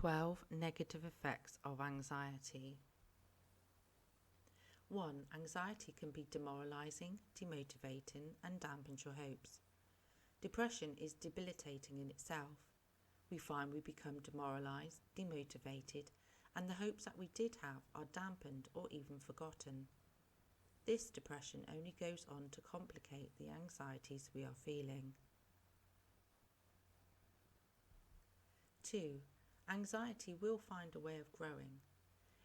12 Negative Effects of Anxiety. 1. Anxiety can be demoralising, demotivating, and dampens your hopes. Depression is debilitating in itself. We find we become demoralised, demotivated, and the hopes that we did have are dampened or even forgotten. This depression only goes on to complicate the anxieties we are feeling. 2. Anxiety will find a way of growing.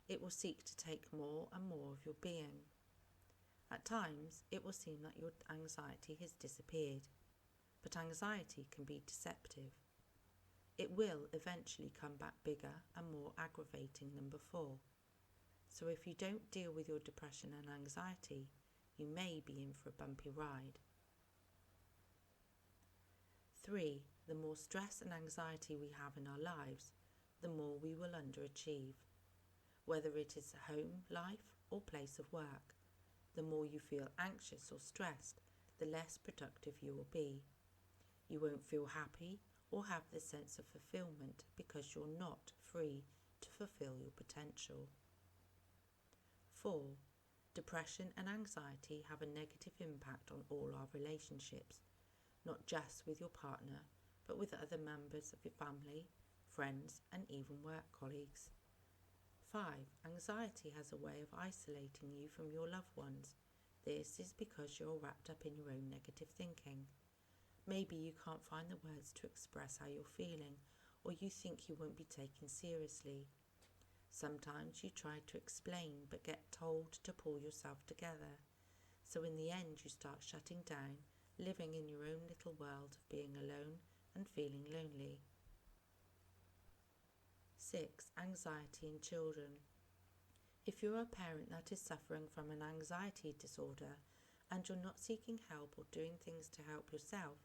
It will seek to take more and more of your being. At times, it will seem that your anxiety has disappeared, but anxiety can be deceptive. It will eventually come back bigger and more aggravating than before. So if you don't deal with your depression and anxiety, you may be in for a bumpy ride. 3. The more stress and anxiety we have in our lives, the more we will underachieve. Whether it is home life or place of work, the more you feel anxious or stressed, the less productive you will be. You won't feel happy or have the sense of fulfillment because you're not free to fulfill your potential. 4. Depression and anxiety have a negative impact on all our relationships, not just with your partner, but with other members of your family, friends, and even work colleagues. 5. Anxiety has a way of isolating you from your loved ones. This is because you're wrapped up in your own negative thinking. Maybe you can't find the words to express how you're feeling, or you think you won't be taken seriously. Sometimes you try to explain but get told to pull yourself together. So in the end you start shutting down, living in your own little world of being alone and feeling lonely. 6. Anxiety in children. If you're a parent that is suffering from an anxiety disorder and you're not seeking help or doing things to help yourself,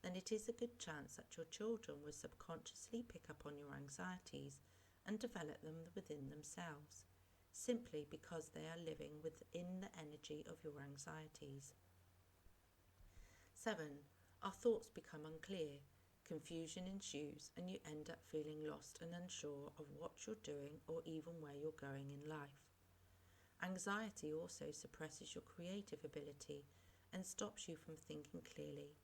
then it is a good chance that your children will subconsciously pick up on your anxieties and develop them within themselves, simply because they are living within the energy of your anxieties. 7. Our thoughts become unclear. Confusion ensues and you end up feeling lost and unsure of what you're doing or even where you're going in life. Anxiety also suppresses your creative ability and stops you from thinking clearly,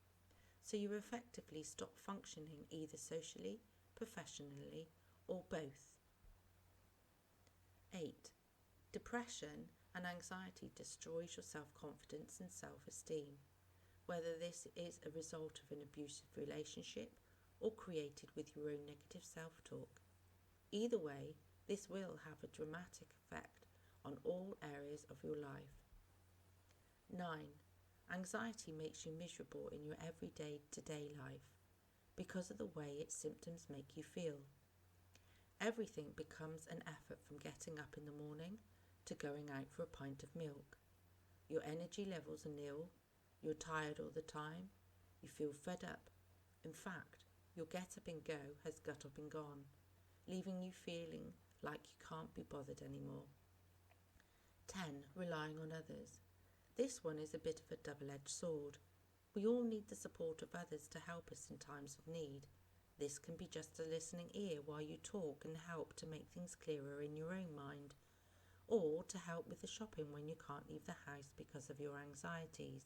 so you effectively stop functioning either socially, professionally, or both. 8. Depression and anxiety destroys your self-confidence and self-esteem. Whether this is a result of an abusive relationship or created with your own negative self-talk. Either way, this will have a dramatic effect on all areas of your life. 9. Anxiety makes you miserable in your everyday-to-day life because of the way its symptoms make you feel. Everything becomes an effort from getting up in the morning to going out for a pint of milk. Your energy levels are nil. You're tired all the time, you feel fed up. In fact, your get up and go has got up and gone, leaving you feeling like you can't be bothered anymore. 10. Relying on others. This one is a bit of a double-edged sword. We all need the support of others to help us in times of need. This can be just a listening ear while you talk and help to make things clearer in your own mind, or to help with the shopping when you can't leave the house because of your anxieties.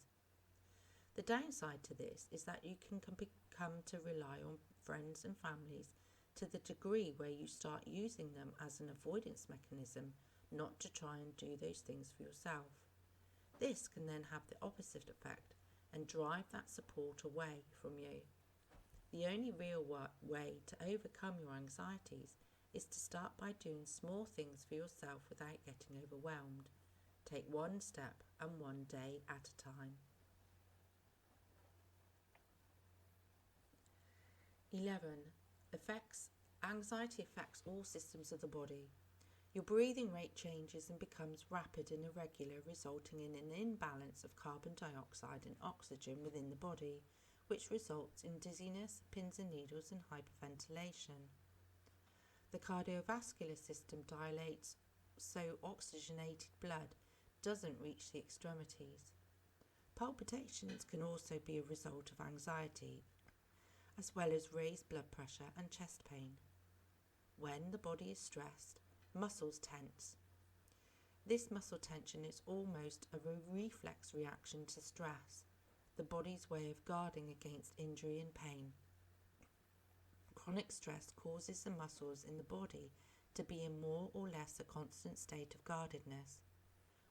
The downside to this is that you can come to rely on friends and families to the degree where you start using them as an avoidance mechanism, not to try and do those things for yourself. This can then have the opposite effect and drive that support away from you. The only real way to overcome your anxieties is to start by doing small things for yourself without getting overwhelmed. Take one step and one day at a time. 11. Anxiety affects all systems of the body. Your breathing rate changes and becomes rapid and irregular, resulting in an imbalance of carbon dioxide and oxygen within the body, which results in dizziness, pins and needles, and hyperventilation. The cardiovascular system dilates, so oxygenated blood doesn't reach the extremities. Palpitations can also be a result of anxiety, as well as raised blood pressure and chest pain. when the body is stressed, muscles tense. This muscle tension is almost a reflex reaction to stress, the body's way of guarding against injury and pain. Chronic stress causes the muscles in the body to be in more or less a constant state of guardedness.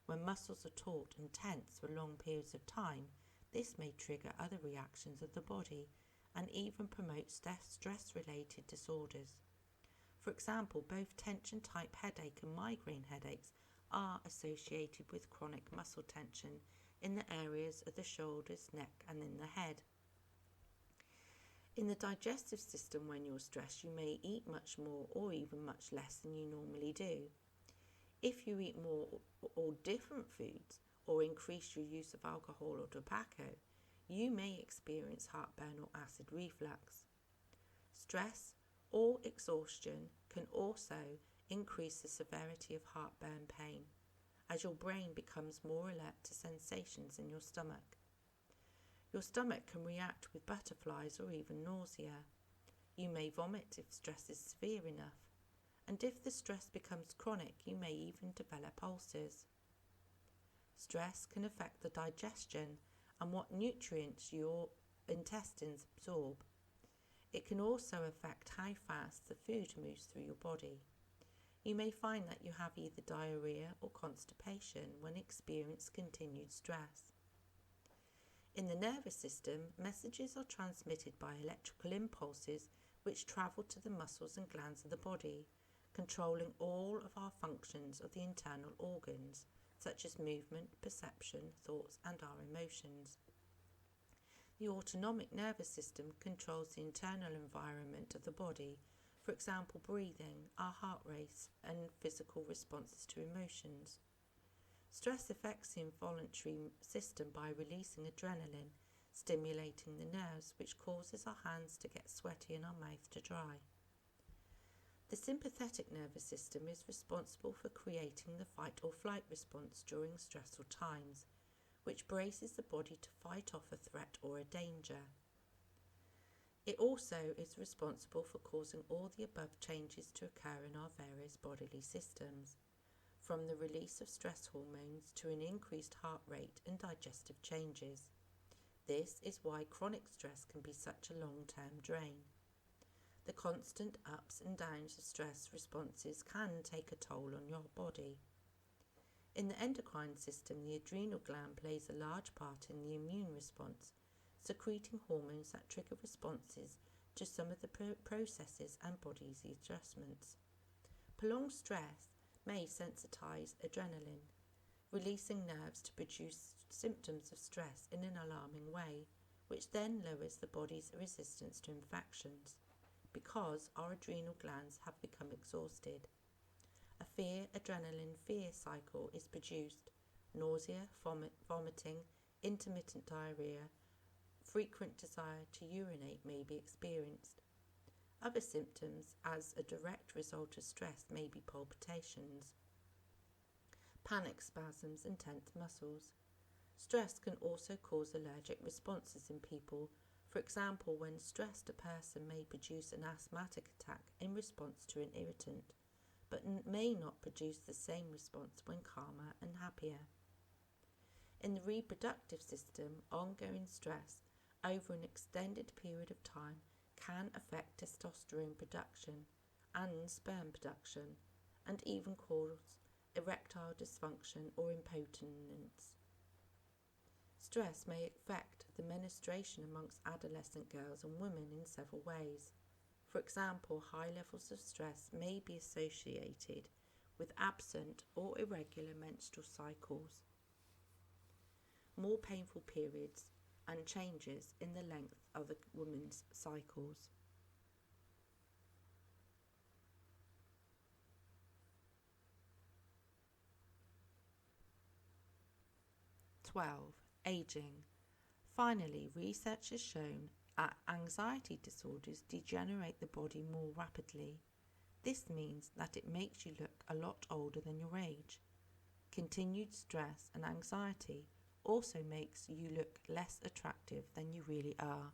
When muscles are taut and tense for long periods of time, this may trigger other reactions of the body and even promote stress-related disorders. For example, both tension-type headache and migraine headaches are associated with chronic muscle tension in the areas of the shoulders, neck, and in the head. In the digestive system, when you're stressed, you may eat much more or even much less than you normally do. If you eat more or different foods or increase your use of alcohol or tobacco, you may experience heartburn or acid reflux. Stress or exhaustion can also increase the severity of heartburn pain, as your brain becomes more alert to sensations in your stomach. Your stomach can react with butterflies or even nausea. You may vomit if stress is severe enough, and if the stress becomes chronic, you may even develop ulcers. Stress can affect the digestion and what nutrients your intestines absorb. It can also affect how fast the food moves through your body. You may find that you have either diarrhea or constipation when experiencing continued stress. In the nervous system, messages are transmitted by electrical impulses which travel to the muscles and glands of the body, controlling all of our functions of the internal organs, such as movement, perception, thoughts, and our emotions. The autonomic nervous system controls the internal environment of the body, for example, breathing, our heart rate, and physical responses to emotions. Stress affects the involuntary system by releasing adrenaline, stimulating the nerves, which causes our hands to get sweaty and our mouth to dry. The sympathetic nervous system is responsible for creating the fight or flight response during stressful times, which braces the body to fight off a threat or a danger. It also is responsible for causing all the above changes to occur in our various bodily systems, from the release of stress hormones to an increased heart rate and digestive changes. This is why chronic stress can be such a long-term drain. The constant ups and downs of stress responses can take a toll on your body. In the endocrine system, the adrenal gland plays a large part in the immune response, secreting hormones that trigger responses to some of the processes and body's adjustments. Prolonged stress may sensitize adrenaline, releasing nerves to produce symptoms of stress in an alarming way, which then lowers the body's resistance to infections, because our adrenal glands have become exhausted. A fear-adrenaline fear cycle is produced. Nausea, vomiting, intermittent diarrhea, frequent desire to urinate may be experienced. Other symptoms as a direct result of stress may be palpitations, panic spasms, and tense muscles. Stress can also cause allergic responses in people. For example, when stressed, a person may produce an asthmatic attack in response to an irritant, but may not produce the same response when calmer and happier. In the reproductive system, ongoing stress over an extended period of time can affect testosterone production and sperm production, and even cause erectile dysfunction or impotence. Stress may affect the menstruation amongst adolescent girls and women in several ways. For example, high levels of stress may be associated with absent or irregular menstrual cycles, more painful periods, and changes in the length of a woman's cycles. Aging. Finally, research has shown that anxiety disorders degenerate the body more rapidly. This means that it makes you look a lot older than your age. Continued stress and anxiety also makes you look less attractive than you really are.